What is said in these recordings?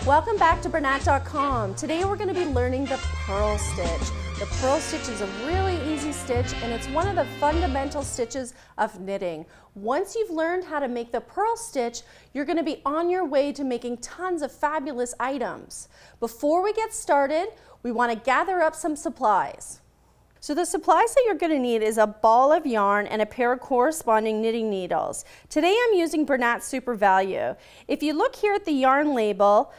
Welcome back to Bernat.com. Today we're going to be learning the purl stitch. The purl stitch is a really easy stitch and it's one of the fundamental stitches of knitting. Once you've learned how to make the purl stitch, you're going to be on your way to making tons of fabulous items. Before we get started, we want to gather up some supplies. So the supplies that you're going to need is a ball of yarn and a pair of corresponding knitting needles. Today I'm using Bernat Super Value. If you look here at the yarn label,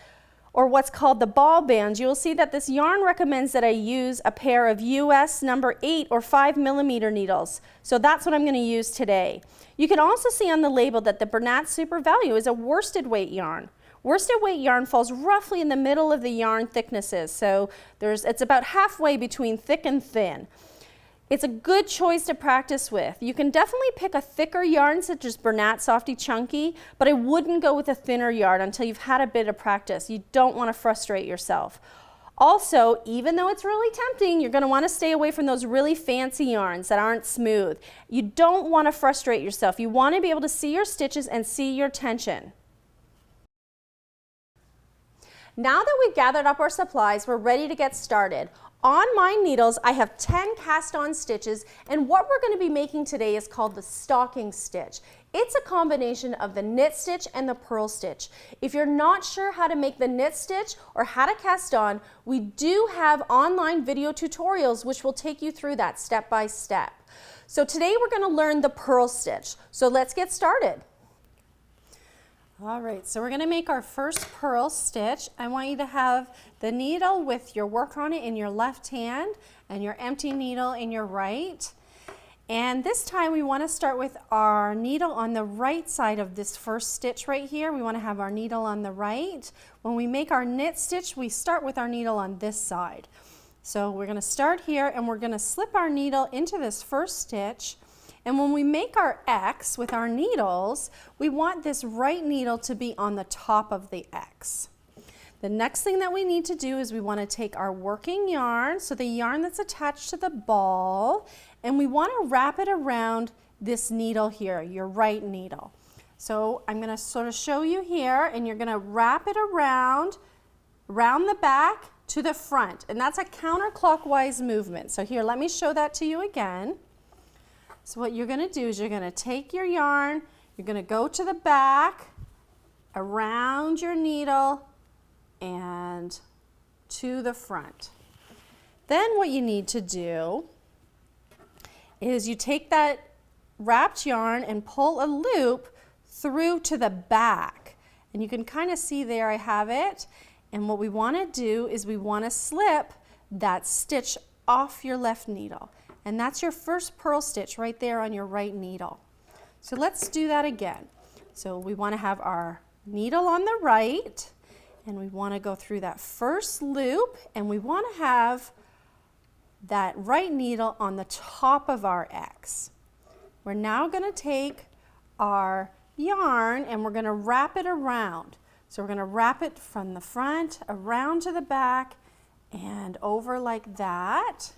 or what's called the ball bands, you will see that this yarn recommends that I use a pair of US number 8 or 5mm needles. So that's what I'm going to use today. You can also see on the label that the Bernat Super Value is a worsted weight yarn. Worsted weight yarn falls roughly in the middle of the yarn thicknesses, so it's about halfway between thick and thin. It's a good choice to practice with. You can definitely pick a thicker yarn such as Bernat Softy Chunky, but I wouldn't go with a thinner yarn until you've had a bit of practice. You don't want to frustrate yourself. Also, even though it's really tempting, you're going to want to stay away from those really fancy yarns that aren't smooth. You don't want to frustrate yourself. You want to be able to see your stitches and see your tension. Now that we've gathered up our supplies, we're ready to get started. On my needles, I have 10 cast-on stitches, and what we're going to be making today is called the stocking stitch. It's a combination of the knit stitch and the purl stitch. If you're not sure how to make the knit stitch or how to cast on, we do have online video tutorials which will take you through that step by step. So today we're going to learn the purl stitch. So let's get started. All right, so we're going to make our first purl stitch. I want you to have the needle with your work on it in your left hand and your empty needle in your right. And this time we want to start with our needle on the right side of this first stitch right here. We want to have our needle on the right. When we make our knit stitch, we start with our needle on this side. So we're going to start here and we're going to slip our needle into this first stitch. And when we make our X with our needles, we want this right needle to be on the top of the X. The next thing that we need to do is we want to take our working yarn, so the yarn that's attached to the ball, and we want to wrap it around this needle here, your right needle. So I'm going to sort of show you here, and you're going to wrap it around the back to the front, and that's a counterclockwise movement. So here, let me show that to you again. So what you're going to do is you're going to take your yarn, you're going to go to the back, around your needle, and to the front. Then what you need to do is you take that wrapped yarn and pull a loop through to the back. And you can kind of see there I have it. And what we want to do is we want to slip that stitch off your left needle. And that's your first purl stitch right there on your right needle. So let's do that again. So we want to have our needle on the right, and we want to go through that first loop, and we want to have that right needle on the top of our X. We're now going to take our yarn and we're going to wrap it around. So we're going to wrap it from the front, around to the back, and over like that.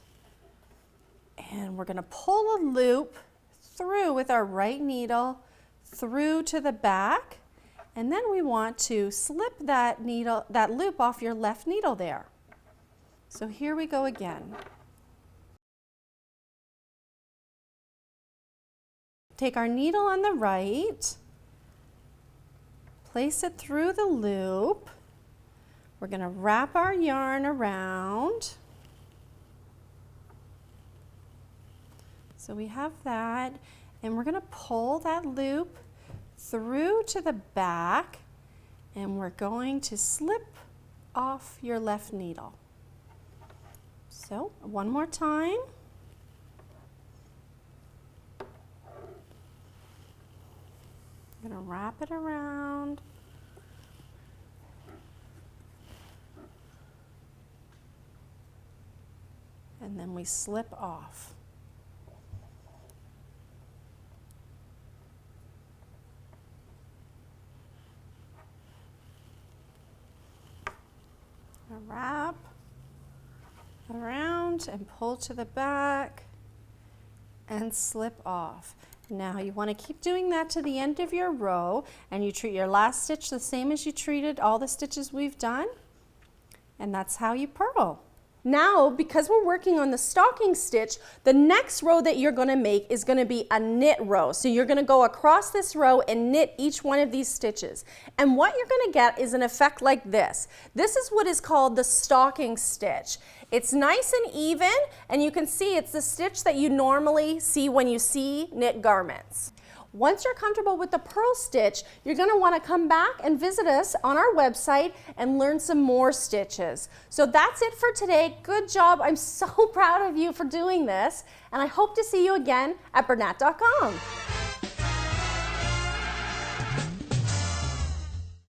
And we're going to pull a loop through with our right needle through to the back, and then we want to slip that loop off your left needle there. So here we go again. Take our needle on the right, place it through the loop. We're going to wrap our yarn around. So we have that, and we're going to pull that loop through to the back, and we're going to slip off your left needle. So one more time. I'm going to wrap it around. And then we slip off. Wrap around and pull to the back and slip off. Now you want to keep doing that to the end of your row, and you treat your last stitch the same as you treated all the stitches we've done, and that's how you purl. Now, because we're working on the stocking stitch, the next row that you're going to make is going to be a knit row. So you're going to go across this row and knit each one of these stitches. And what you're going to get is an effect like this. This is what is called the stocking stitch. It's nice and even, and you can see it's the stitch that you normally see when you see knit garments. Once you're comfortable with the purl stitch, you're going to want to come back and visit us on our website and learn some more stitches. So that's it for today. Good job. I'm so proud of you for doing this, and I hope to see you again at Bernat.com.